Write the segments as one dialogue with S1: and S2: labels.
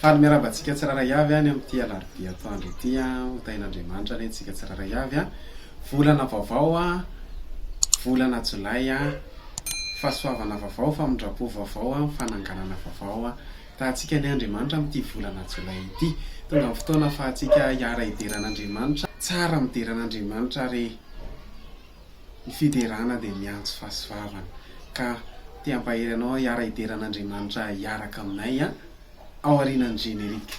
S1: Faly miarabantsika tsiraray avy any amin'ity alarobia atoandro ity ho tain'Andriamanitra ny antsika tsiraray avy volana vaovao volana Jolay fahasoavana vaovao famondrapo vaovao fananganana vaovao tahantsika ny Andriamanitra amin'ity volana Jolay ity tonga amin'ny fotoana fahantsika hiara idiran'Andriamanitra tsara midiran'Andriamanitra ary ny fiderana dia miantso fahasoavana ka tia ampahery anao hiara idiran'Andriamanitra hiaraka aminay ao aorianan'ny générique.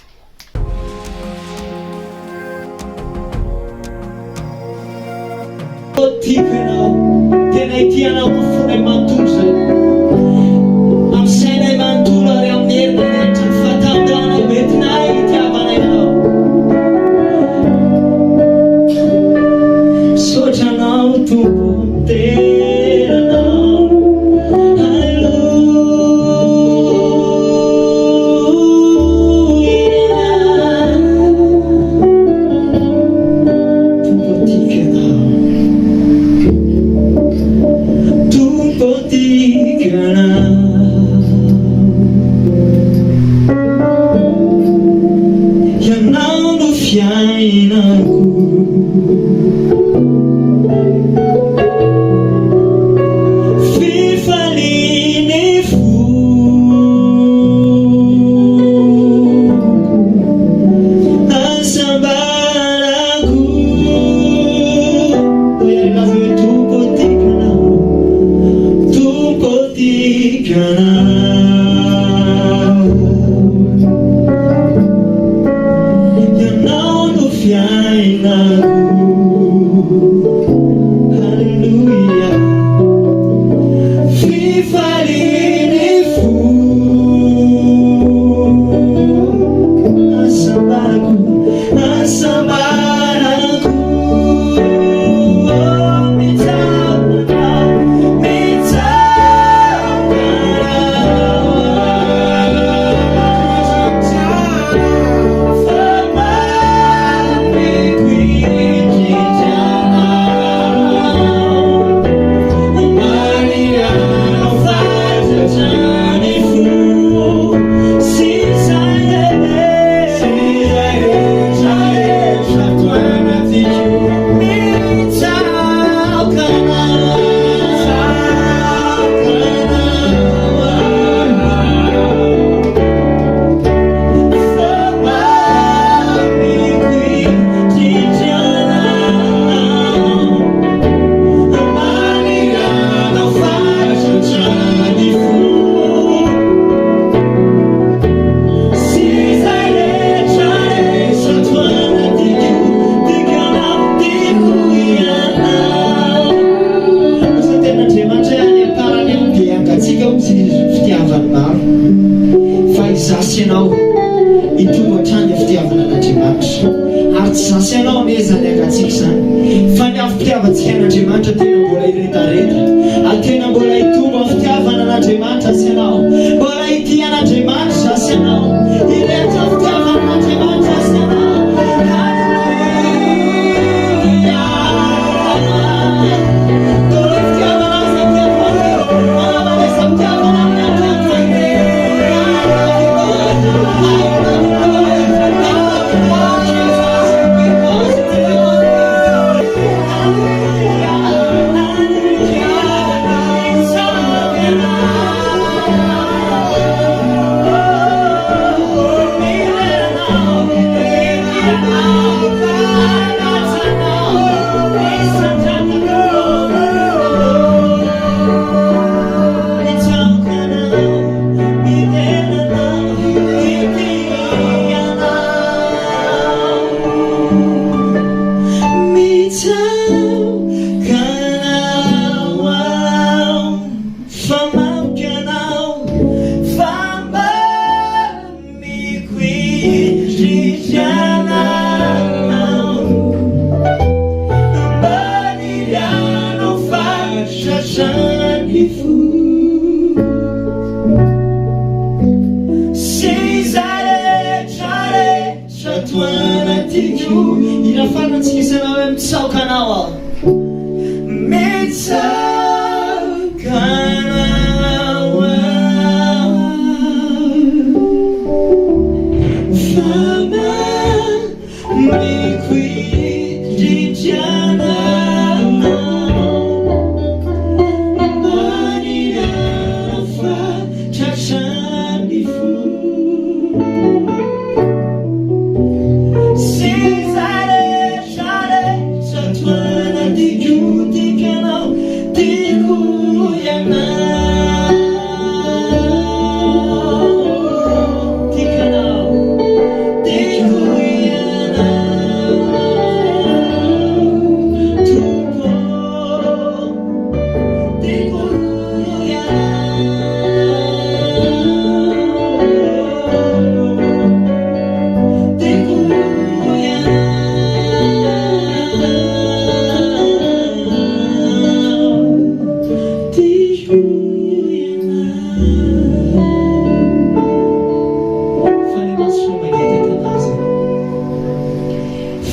S2: Tikanao tena itianao mafonay manontolo zay amin'ny sainay manontolo ary amin'ny herinaratra fahatantanao metinay itiavanay anao sotranao tompo teranao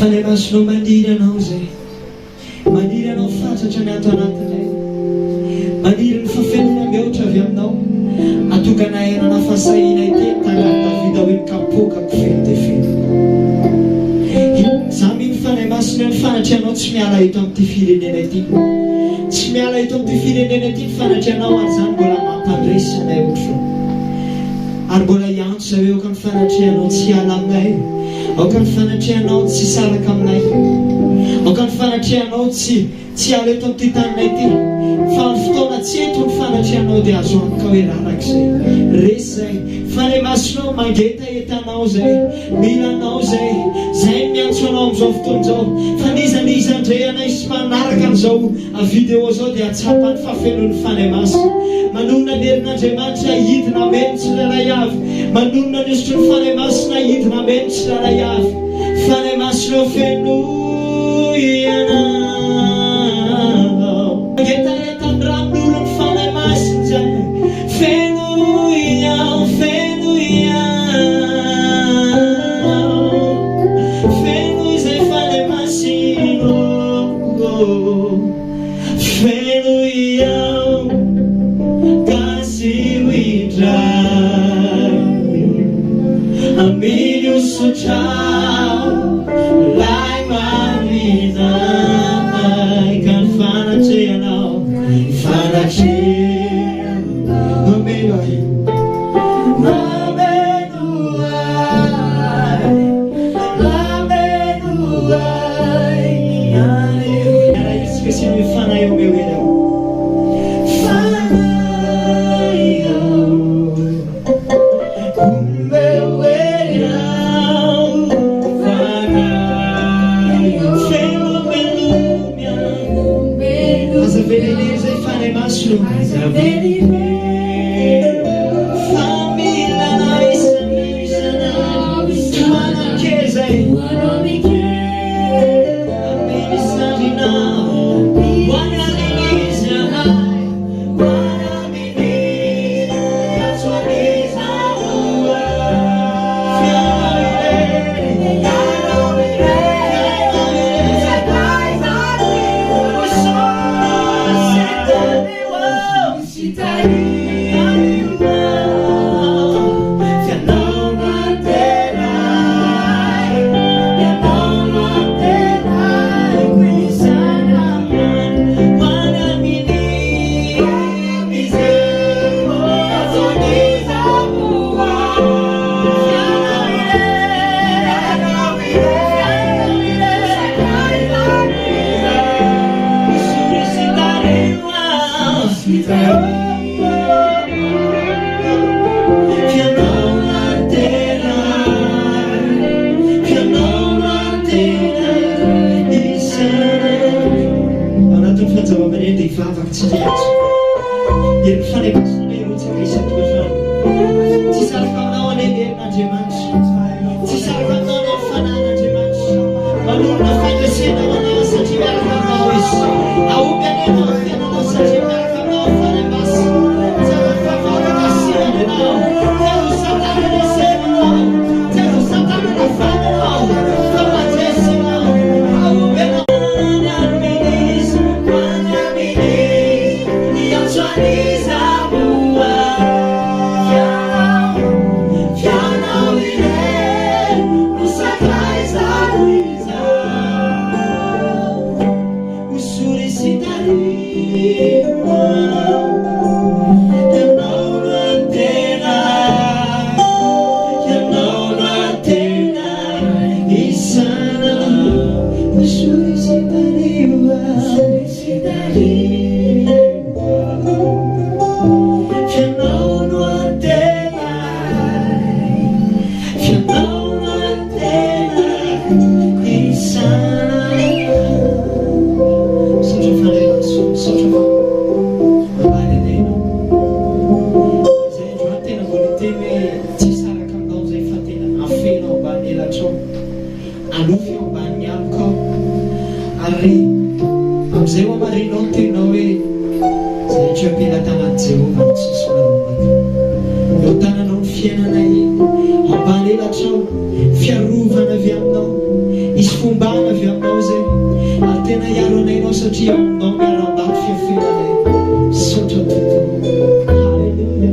S2: Fanemasinao maniry anao zay, maniry anao fatratra ny ato anatinay, maniry ny fahafelona mihoatra avy aminao, atokanay anana fahasahinay teny tagnary Davida hoe kapokako feno dia feno. Zaho mino fanemasinao ny fanatrehanao tsy miala eto amin'ity firenena ity, tsy miala eto amin'ity firenena ity ny fanatrehanao ary zany mbola mampandresanay ohatrao. Ary mbola iantso zay hoe aoka ny fanatrehanao tsy hiala aminay, aoka ny fanatrehanao tsy saraka aminay, aoka ny fanatrehanao tsy hiala eto amin'ity taninay ity, fa ny fotoana tsy eto ny fanatrehanao dia azo antoka hoe rarak'izay resy zay. Fanemasinao mangeta entanao zay, milanao zay, zay miantso anao amin'izao fotoana izao. Fa nizaniza ndray anay sy manaraka an'izao video zao dia atsapany fahafelon'ny fanemasina. Manonona ny herin'Andriamanitra hidina ameno tsirairay avy, manonona ny hesotry ny fanemasina hidina ameno tsirairay avy. Fanemasinao feno ianao, mangeta entan'ny ranon'olo ny fanemasina zay, feno iao, feno iao, feno izay fanemasinao, feno iao, kasih widrai, amigo suchau, lai maridai, kan fanacheanau, fanacheanau, amigo aí. Esqueci de falar o meu irmão. Fiarovana avy aminao, isy fombana avy aminao zay ary tena hiaro anaynao satria aminao miaram-bato fiafelanay sotra tompony halleluia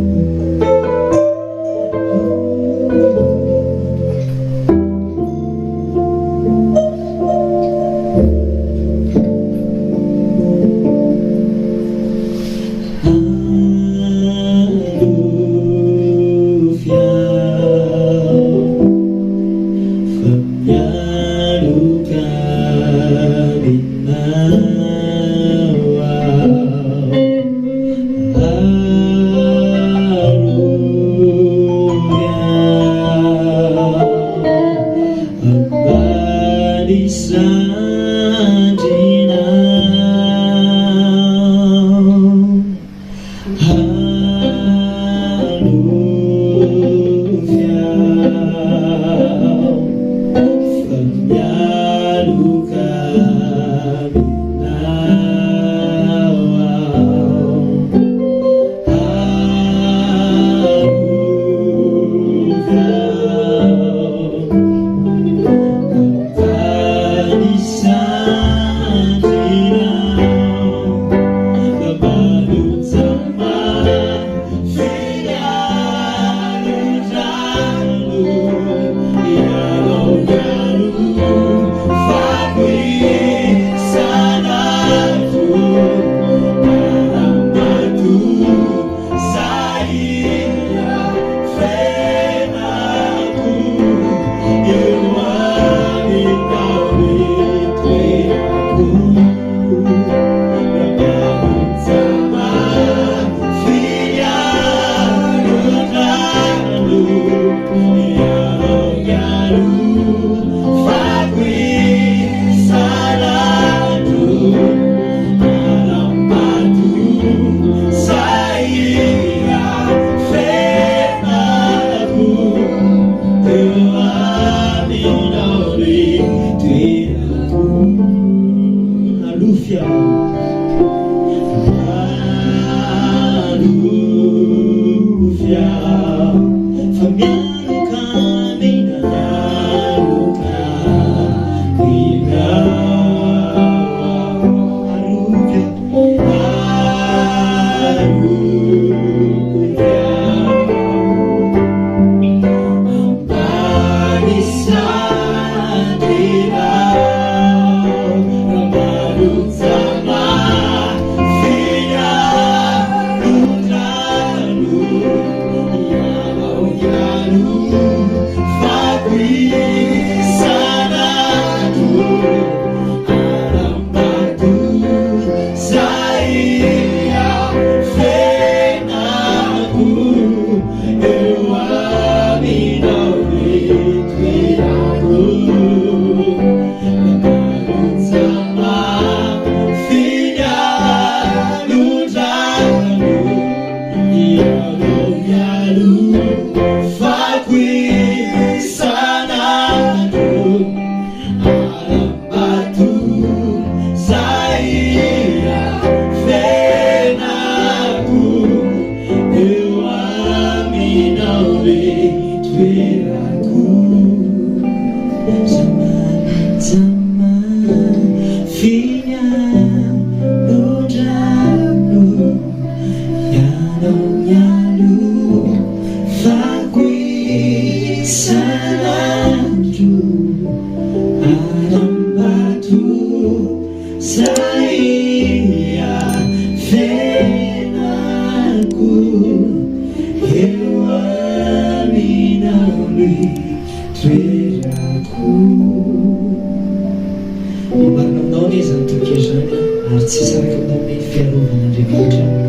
S3: Marina aminao ne zany toke zany ary tsy saraka aminao ny fiarovana Andriamanitra